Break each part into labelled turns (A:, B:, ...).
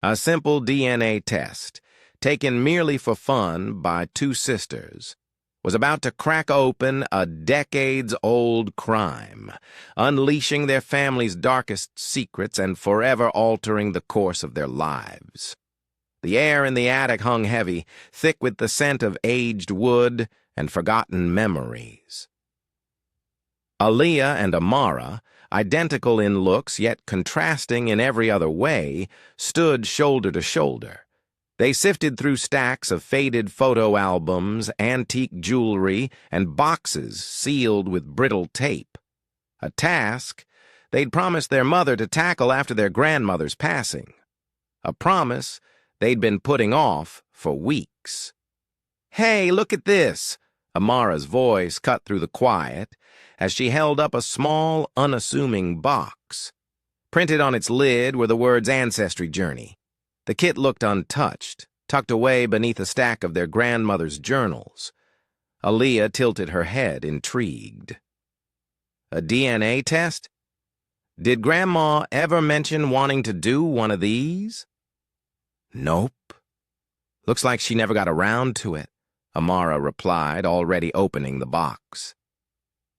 A: A simple DNA test, taken merely for fun by two sisters, was about to crack open a decades-old crime, unleashing their family's darkest secrets and forever altering the course of their lives. The air in the attic hung heavy, thick with the scent of aged wood and forgotten memories. Aaliyah and Amara, identical in looks yet contrasting in every other way, stood shoulder to shoulder. They sifted through stacks of faded photo albums, antique jewelry, and boxes sealed with brittle tape. A task they'd promised their mother to tackle after their grandmother's passing. A promise they'd been putting off for weeks. "Hey, look at this!" Amara's voice cut through the quiet as she held up a small, unassuming box. Printed on its lid were the words "Ancestry Journey." The kit looked untouched, tucked away beneath a stack of their grandmother's journals. Aaliyah tilted her head, intrigued. A DNA test? Did Grandma ever mention wanting to do one of these? Nope. Looks like she never got around to it, Amara replied, already opening the box.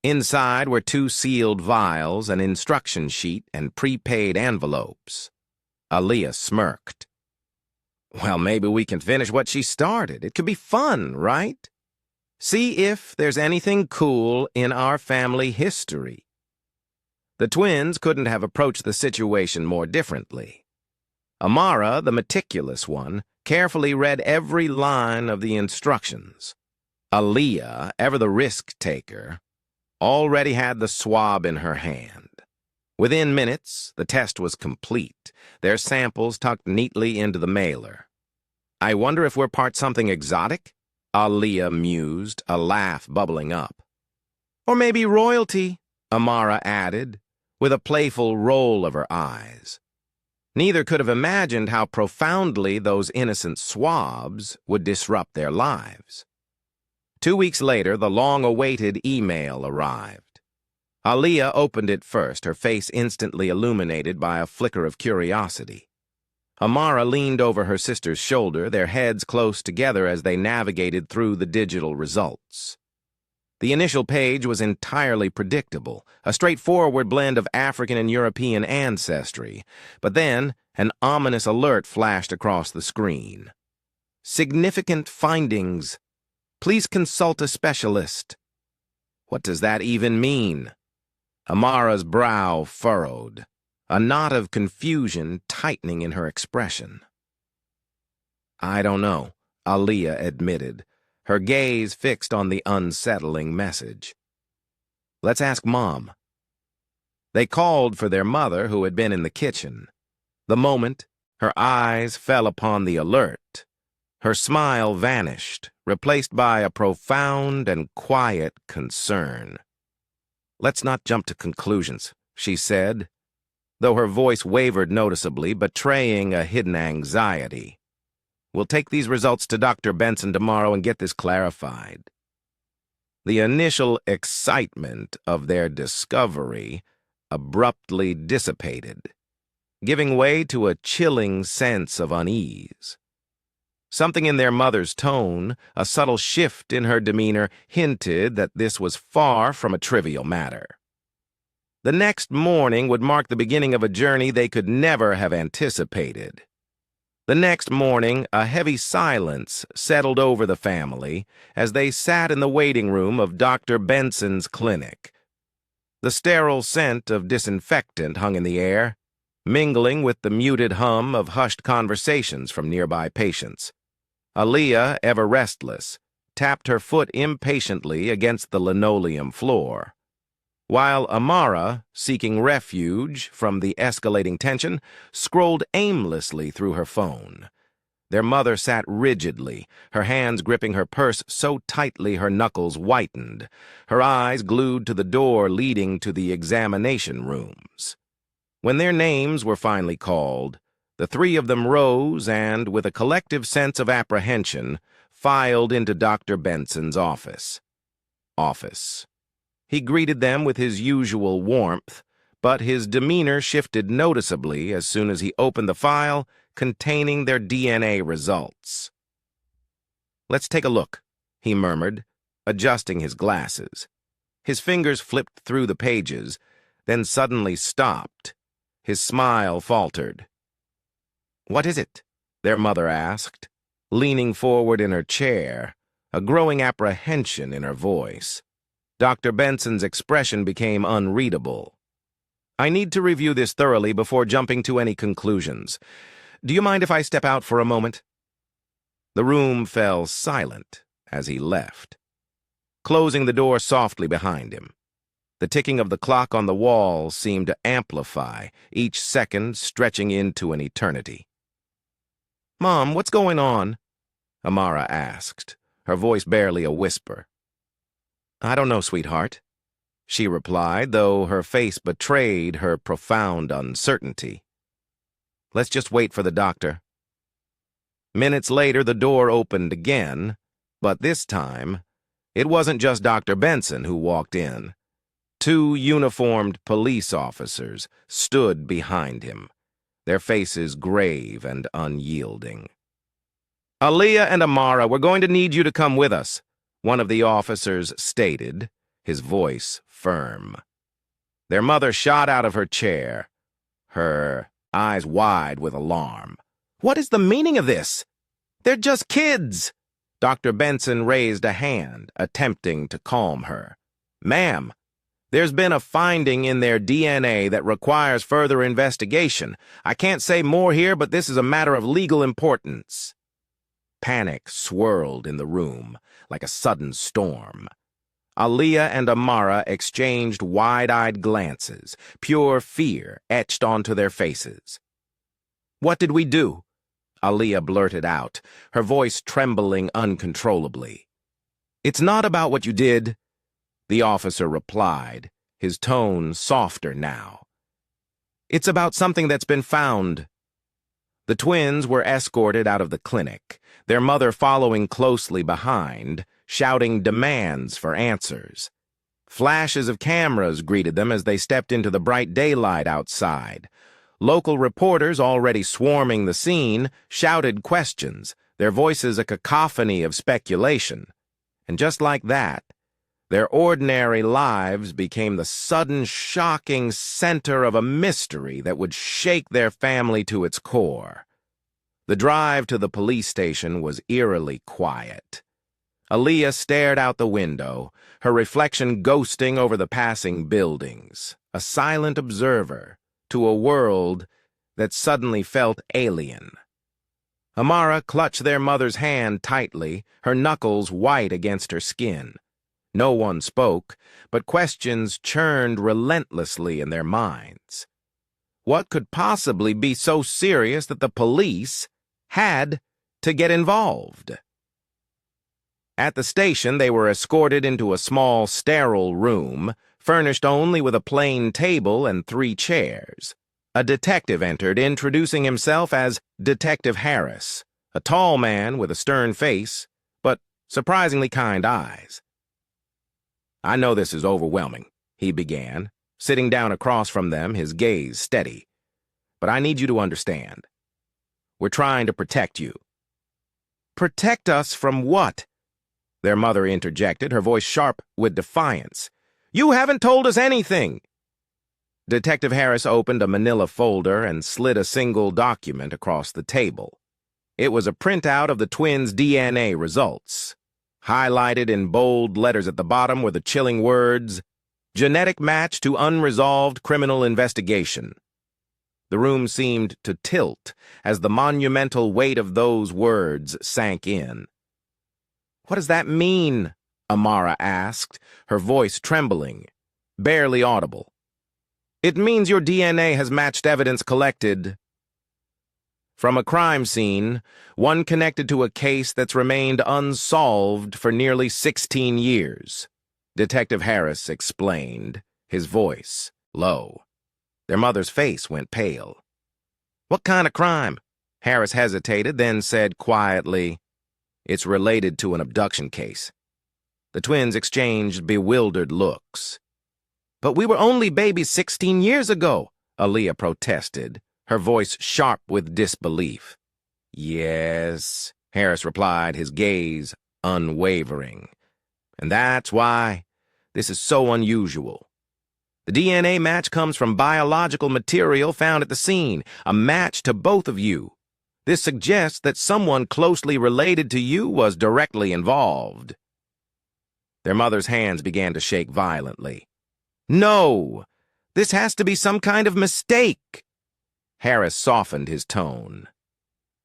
A: Inside were two sealed vials, an instruction sheet, and prepaid envelopes. Aaliyah smirked. Well, maybe we can finish what she started. It could be fun, right? See if there's anything cool in our family history. The twins couldn't have approached the situation more differently. Amara, the meticulous one, carefully read every line of the instructions. Aaliyah, ever the risk-taker, already had the swab in her hand. Within minutes, the test was complete, their samples tucked neatly into the mailer. "I wonder if we're part something exotic?" Aaliyah mused, a laugh bubbling up. "Or maybe royalty," Amara added, with a playful roll of her eyes. Neither could have imagined how profoundly those innocent swabs would disrupt their lives. 2 weeks later, the long-awaited email arrived. Aaliyah opened it first, her face instantly illuminated by a flicker of curiosity. Amara leaned over her sister's shoulder, their heads close together as they navigated through the digital results. The initial page was entirely predictable, a straightforward blend of African and European ancestry, but then an ominous alert flashed across the screen. "Significant findings. Please consult a specialist." What does that even mean? Amara's brow furrowed, a knot of confusion tightening in her expression. "I don't know," Aaliyah admitted, her gaze fixed on the unsettling message. "Let's ask Mom." They called for their mother, who had been in the kitchen. The moment her eyes fell upon the alert, her smile vanished, replaced by a profound and quiet concern. "Let's not jump to conclusions," she said, though her voice wavered noticeably, betraying a hidden anxiety. "We'll take these results to Dr. Benson tomorrow and get this clarified." The initial excitement of their discovery abruptly dissipated, giving way to a chilling sense of unease. Something in their mother's tone, a subtle shift in her demeanor, hinted that this was far from a trivial matter. The next morning would mark the beginning of a journey they could never have anticipated. The next morning, a heavy silence settled over the family as they sat in the waiting room of Dr. Benson's clinic. The sterile scent of disinfectant hung in the air, mingling with the muted hum of hushed conversations from nearby patients. Aaliyah, ever restless, tapped her foot impatiently against the linoleum floor, while Amara, seeking refuge from the escalating tension, scrolled aimlessly through her phone. Their mother sat rigidly, her hands gripping her purse so tightly her knuckles whitened, her eyes glued to the door leading to the examination rooms. When their names were finally called, the three of them rose and, with a collective sense of apprehension, filed into Dr. Benson's office. He greeted them with his usual warmth, but his demeanor shifted noticeably as soon as he opened the file containing their DNA results. "Let's take a look," he murmured, adjusting his glasses. His fingers flipped through the pages, then suddenly stopped. His smile faltered. "What is it?" their mother asked, leaning forward in her chair, a growing apprehension in her voice. Dr. Benson's expression became unreadable. "I need to review this thoroughly before jumping to any conclusions. Do you mind if I step out for a moment?" The room fell silent as he left, closing the door softly behind him. The ticking of the clock on the wall seemed to amplify, each second stretching into an eternity. "Mom, what's going on?" Amara asked, her voice barely a whisper. "I don't know, sweetheart," she replied, though her face betrayed her profound uncertainty. "Let's just wait for the doctor." Minutes later, the door opened again, but this time, it wasn't just Dr. Benson who walked in. Two uniformed police officers stood behind him, their faces grave and unyielding. "Aaliyah and Amara, we're going to need you to come with us," one of the officers stated, his voice firm. Their mother shot out of her chair, her eyes wide with alarm. "What is the meaning of this? They're just kids." Dr. Benson raised a hand, attempting to calm her. "Ma'am, there's been a finding in their DNA that requires further investigation. I can't say more here, but this is a matter of legal importance." Panic swirled in the room like a sudden storm. Aaliyah and Amara exchanged wide-eyed glances, pure fear etched onto their faces. "What did we do?" Aaliyah blurted out, her voice trembling uncontrollably. "It's not about what you did," the officer replied, his tone softer now. "It's about something that's been found." The twins were escorted out of the clinic, their mother following closely behind, shouting demands for answers. Flashes of cameras greeted them as they stepped into the bright daylight outside. Local reporters, already swarming the scene, shouted questions, their voices a cacophony of speculation. And just like that, their ordinary lives became the sudden, shocking center of a mystery that would shake their family to its core. The drive to the police station was eerily quiet. Aaliyah stared out the window, her reflection ghosting over the passing buildings, a silent observer to a world that suddenly felt alien. Amara clutched their mother's hand tightly, her knuckles white against her skin. No one spoke, but questions churned relentlessly in their minds. What could possibly be so serious that the police had to get involved? At the station, they were escorted into a small, sterile room, furnished only with a plain table and 3 chairs. A detective entered, introducing himself as Detective Harris, a tall man with a stern face, but surprisingly kind eyes. "I know this is overwhelming," he began, sitting down across from them, his gaze steady. "But I need you to understand. We're trying to protect you." "Protect us from what?" their mother interjected, her voice sharp with defiance. "You haven't told us anything." Detective Harris opened a manila folder and slid a single document across the table. It was a printout of the twins' DNA results. Highlighted in bold letters at the bottom were the chilling words, "Genetic match to unresolved criminal investigation." The room seemed to tilt as the monumental weight of those words sank in. "What does that mean?" Amara asked, her voice trembling, barely audible. "It means your DNA has matched evidence collected from a crime scene, one connected to a case that's remained unsolved for nearly 16 years, Detective Harris explained, his voice low. Their mother's face went pale. "What kind of crime?" Harris hesitated, then said quietly, "It's related to an abduction case." The twins exchanged bewildered looks. But we were only babies 16 years ago, Aaliyah protested, her voice sharp with disbelief. Yes, Harris replied, his gaze unwavering. And that's why this is so unusual. The DNA match comes from biological material found at the scene, a match to both of you. This suggests that someone closely related to you was directly involved. Their mother's hands began to shake violently. No! This has to be some kind of mistake! Harris softened his tone.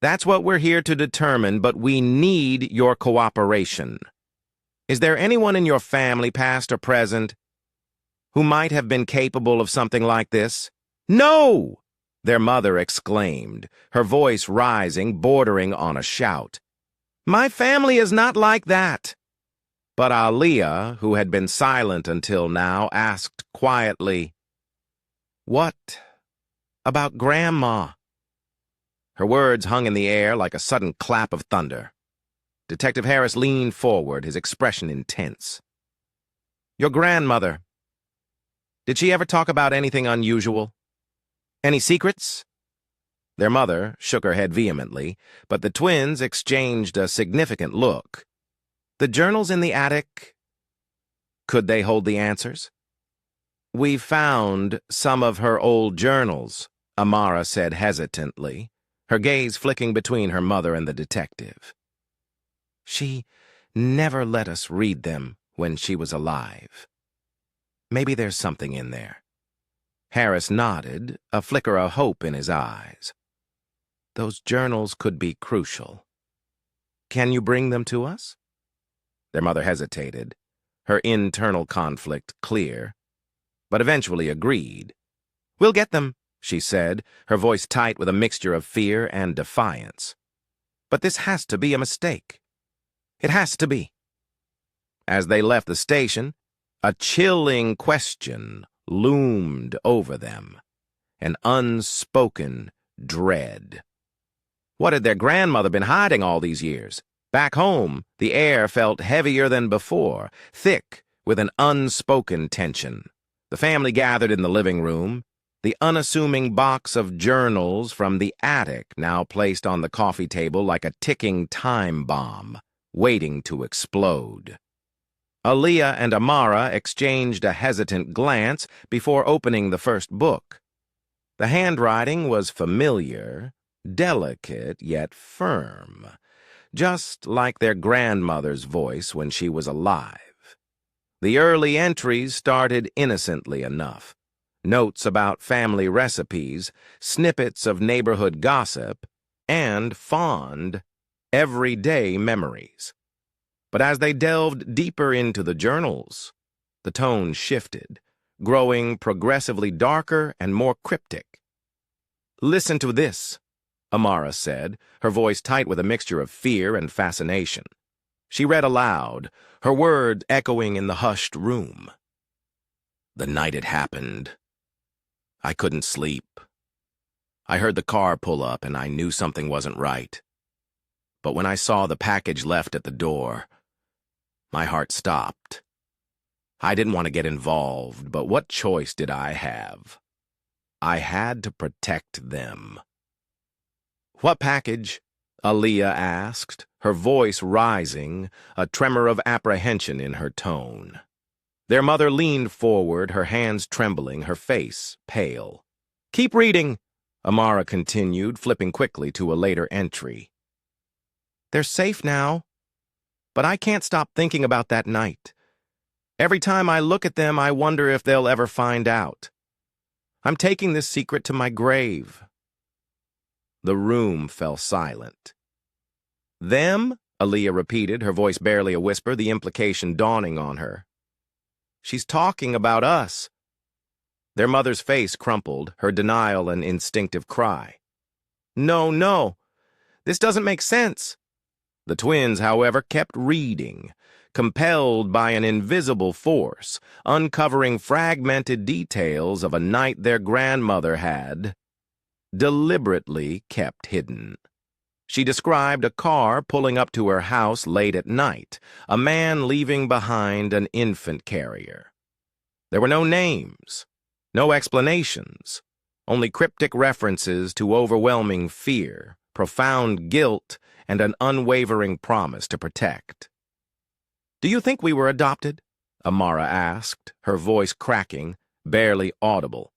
A: That's what we're here to determine, but we need your cooperation. Is there anyone in your family, past or present, who might have been capable of something like this? No! Their mother exclaimed, her voice rising, bordering on a shout. My family is not like that. But Aaliyah, who had been silent until now, asked quietly, What about Grandma? Her words hung in the air like a sudden clap of thunder. Detective Harris leaned forward, his expression intense. Your grandmother. Did she ever talk about anything unusual? Any secrets? Their mother shook her head vehemently, but the twins exchanged a significant look. The journals in the attic, could they hold the answers? We found some of her old journals, Amara said hesitantly, her gaze flicking between her mother and the detective. She never let us read them when she was alive. Maybe there's something in there. Harris nodded, a flicker of hope in his eyes. Those journals could be crucial. Can you bring them to us? Their mother hesitated, her internal conflict clear, but eventually agreed. We'll get them, she said, her voice tight with a mixture of fear and defiance. But this has to be a mistake. It has to be. As they left the station, a chilling question loomed over them, an unspoken dread. What had their grandmother been hiding all these years? Back home, the air felt heavier than before, thick with an unspoken tension. The family gathered in the living room, the unassuming box of journals from the attic now placed on the coffee table like a ticking time bomb, waiting to explode. Aaliyah and Amara exchanged a hesitant glance before opening the first book. The handwriting was familiar, delicate yet firm, just like their grandmother's voice when she was alive. The early entries started innocently enough. Notes about family recipes, snippets of neighborhood gossip, and fond, everyday memories. But as they delved deeper into the journals, the tone shifted, growing progressively darker and more cryptic. Listen to this, Amara said, her voice tight with a mixture of fear and fascination. She read aloud, her words echoing in the hushed room. The night it happened, I couldn't sleep. I heard the car pull up and I knew something wasn't right. But when I saw the package left at the door, my heart stopped. I didn't want to get involved, but what choice did I have? I had to protect them. What package? Aaliyah asked, her voice rising, a tremor of apprehension in her tone. Their mother leaned forward, her hands trembling, her face pale. Keep reading, Amara continued, flipping quickly to a later entry. They're safe now, but I can't stop thinking about that night. Every time I look at them, I wonder if they'll ever find out. I'm taking this secret to my grave. The room fell silent. Them? Aaliyah repeated, her voice barely a whisper, the implication dawning on her. She's talking about us. Their mother's face crumpled, her denial an instinctive cry. No, no, this doesn't make sense. The twins, however, kept reading, compelled by an invisible force, uncovering fragmented details of a night their grandmother had deliberately kept hidden. She described a car pulling up to her house late at night, a man leaving behind an infant carrier. There were no names, no explanations, only cryptic references to overwhelming fear, profound guilt, and an unwavering promise to protect. "Do you think we were adopted?" Amara asked, her voice cracking, barely audible.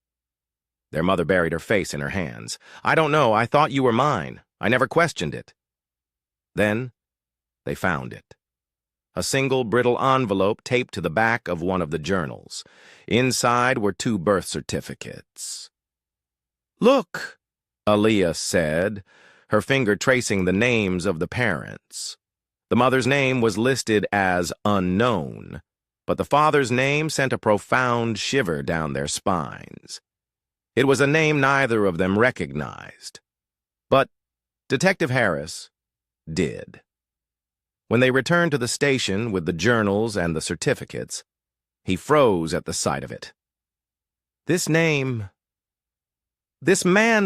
A: Their mother buried her face in her hands. "I don't know. I thought you were mine. I never questioned it." Then they found it. A single brittle envelope taped to the back of one of the journals. Inside were 2 birth certificates. "Look," Aaliyah said, her finger tracing the names of the parents. The mother's name was listed as unknown, but the father's name sent a profound shiver down their spines. It was a name neither of them recognized. But Detective Harris did. When they returned to the station with the journals and the certificates, he froze at the sight of it. This man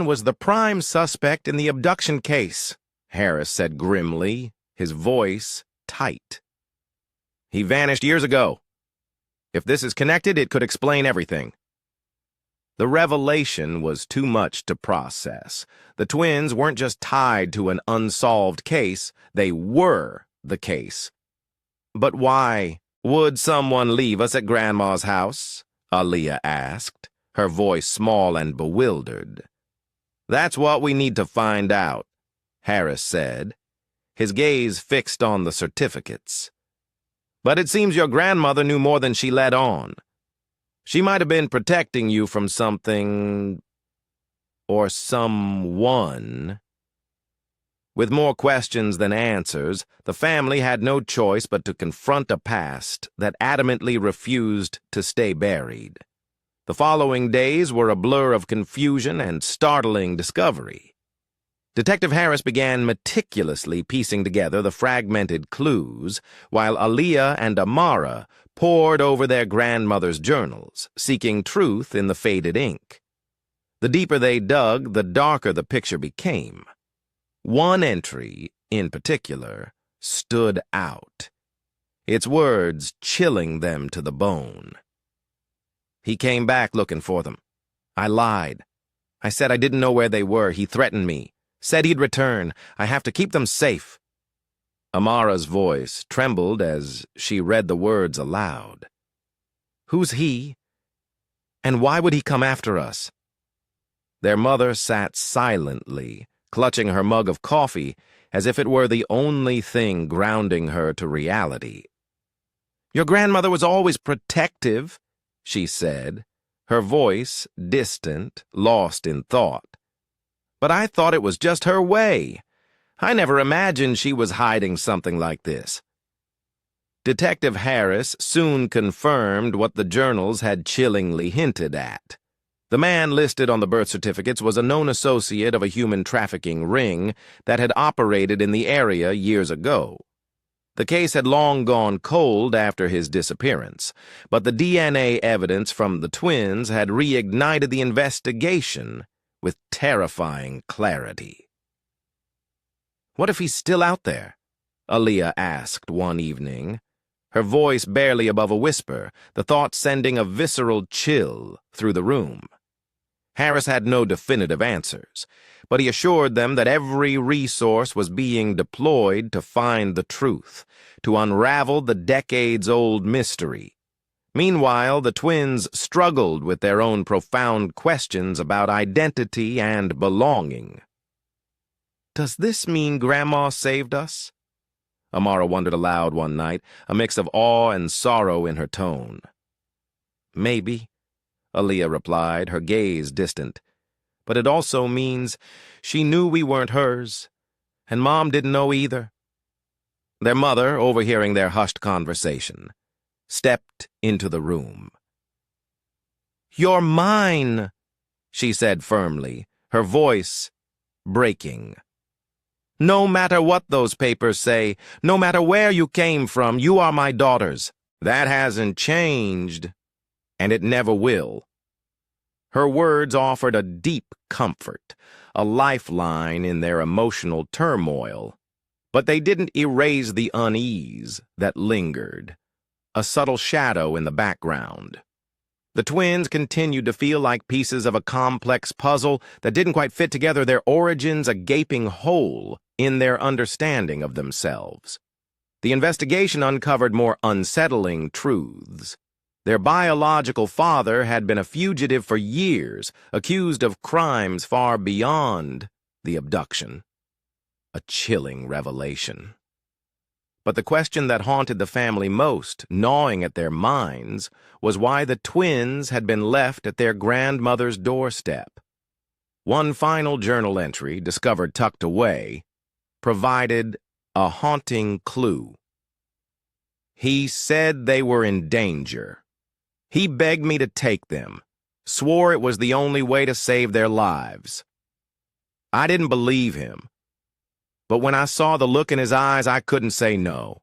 A: was the prime suspect in the abduction case," Harris said grimly, his voice tight. "He vanished years ago. If this is connected, it could explain everything." The revelation was too much to process. The twins weren't just tied to an unsolved case, they were the case. "But why would someone leave us at Grandma's house?" Aaliyah asked, her voice small and bewildered. "That's what we need to find out," Harris said, his gaze fixed on the certificates. "But it seems your grandmother knew more than she let on. She might have been protecting you from something or someone." With more questions than answers, the family had no choice but to confront a past that adamantly refused to stay buried. The following days were a blur of confusion and startling discovery. Detective Harris began meticulously piecing together the fragmented clues, while Aaliyah and Amara pored over their grandmother's journals, seeking truth in the faded ink. The deeper they dug, the darker the picture became. One entry, in particular, stood out, its words chilling them to the bone. "He came back looking for them. I lied. I said I didn't know where they were. He threatened me. Said he'd return. I have to keep them safe." Amara's voice trembled as she read the words aloud. "Who's he? And why would he come after us?" Their mother sat silently, clutching her mug of coffee as if it were the only thing grounding her to reality. "Your grandmother was always protective," she said, her voice distant, lost in thought. "But I thought it was just her way. I never imagined she was hiding something like this." Detective Harris soon confirmed what the journals had chillingly hinted at. The man listed on the birth certificates was a known associate of a human trafficking ring that had operated in the area years ago. The case had long gone cold after his disappearance, but the DNA evidence from the twins had reignited the investigation with terrifying clarity. "What if he's still out there?" Aaliyah asked one evening, her voice barely above a whisper, the thought sending a visceral chill through the room. Harris had no definitive answers, but he assured them that every resource was being deployed to find the truth, to unravel the decades-old mystery. Meanwhile, the twins struggled with their own profound questions about identity and belonging. "Does this mean Grandma saved us?" Amara wondered aloud one night, a mix of awe and sorrow in her tone. "Maybe," Aaliyah replied, her gaze distant. "But it also means she knew we weren't hers, and Mom didn't know either." Their mother, overhearing their hushed conversation, stepped into the room. "You're mine," she said firmly, her voice breaking. "No matter what those papers say, no matter where you came from, you are my daughters. That hasn't changed, and it never will." Her words offered a deep comfort, a lifeline in their emotional turmoil, but they didn't erase the unease that lingered, a subtle shadow in the background. The twins continued to feel like pieces of a complex puzzle that didn't quite fit together, their origins a gaping hole in their understanding of themselves. The investigation uncovered more unsettling truths. Their biological father had been a fugitive for years, accused of crimes far beyond the abduction. A chilling revelation. But the question that haunted the family most, gnawing at their minds, was why the twins had been left at their grandmother's doorstep. One final journal entry, discovered tucked away, provided a haunting clue. He said they were in danger. He begged me to take them, swore it was the only way to save their lives. I didn't believe him. But when I saw the look in his eyes, I couldn't say no.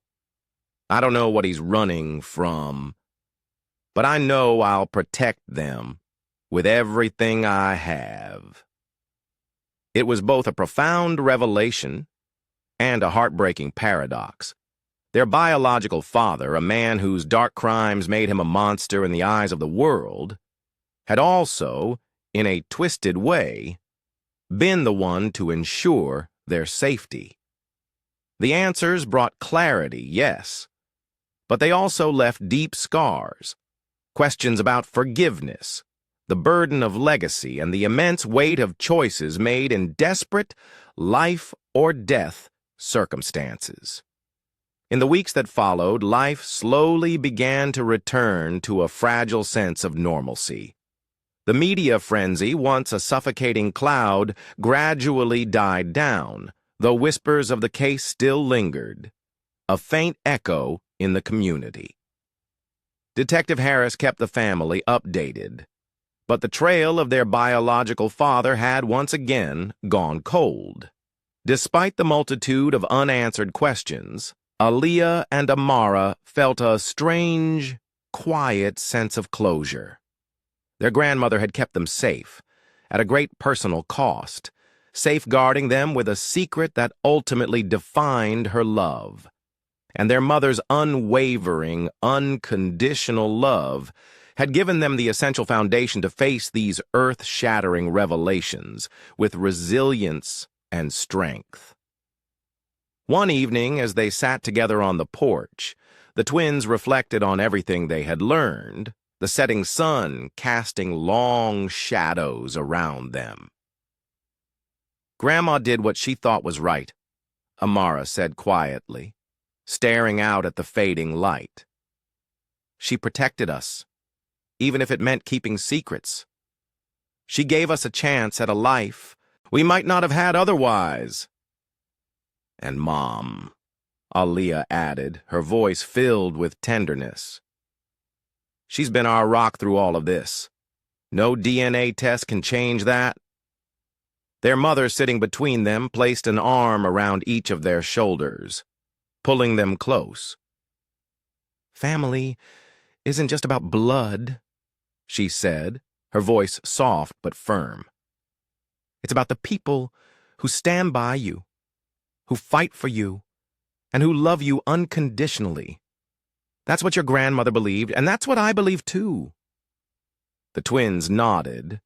A: I don't know what he's running from, but I know I'll protect them with everything I have. It was both a profound revelation and a heartbreaking paradox. Their biological father, a man whose dark crimes made him a monster in the eyes of the world, had also, in a twisted way, been the one to ensure their safety. The answers brought clarity, yes, but they also left deep scars, questions about forgiveness, the burden of legacy, and the immense weight of choices made in desperate, life-or-death circumstances. In the weeks that followed, life slowly began to return to a fragile sense of normalcy. The media frenzy, once a suffocating cloud, gradually died down, though whispers of the case still lingered, a faint echo in the community. Detective Harris kept the family updated, but the trail of their biological father had once again gone cold. Despite the multitude of unanswered questions, Aaliyah and Amara felt a strange, quiet sense of closure. Their grandmother had kept them safe, at a great personal cost, safeguarding them with a secret that ultimately defined her love. And their mother's unwavering, unconditional love had given them the essential foundation to face these earth-shattering revelations with resilience and strength. One evening, as they sat together on the porch, the twins reflected on everything they had learned, the setting sun casting long shadows around them. "Grandma did what she thought was right," Amara said quietly, staring out at the fading light. "She protected us, even if it meant keeping secrets. She gave us a chance at a life we might not have had otherwise." "And Mom," Aaliyah added, her voice filled with tenderness. "She's been our rock through all of this. No DNA test can change that." Their mother, sitting between them, placed an arm around each of their shoulders, pulling them close. "Family isn't just about blood," she said, her voice soft but firm. "It's about the people who stand by you, who fight for you, and who love you unconditionally. That's what your grandmother believed, and that's what I believe too." The twins nodded,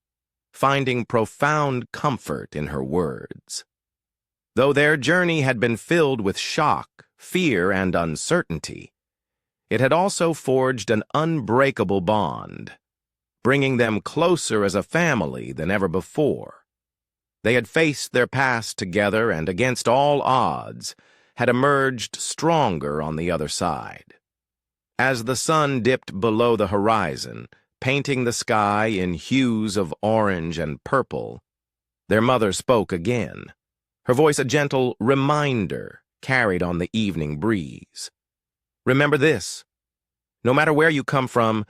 A: finding profound comfort in her words. Though their journey had been filled with shock, fear, and uncertainty, it had also forged an unbreakable bond, bringing them closer as a family than ever before. They had faced their past together and, against all odds, had emerged stronger on the other side. As the sun dipped below the horizon, painting the sky in hues of orange and purple, their mother spoke again, her voice a gentle reminder carried on the evening breeze. "Remember this. No matter where you come from,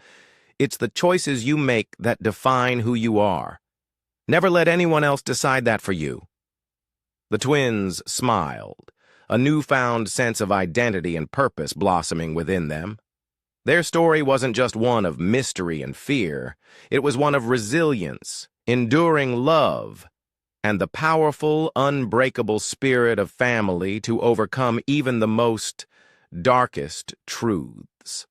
A: it's the choices you make that define who you are. Never let anyone else decide that for you." The twins smiled, a newfound sense of identity and purpose blossoming within them. Their story wasn't just one of mystery and fear. It was one of resilience, enduring love, and the powerful, unbreakable spirit of family to overcome even the most darkest truths.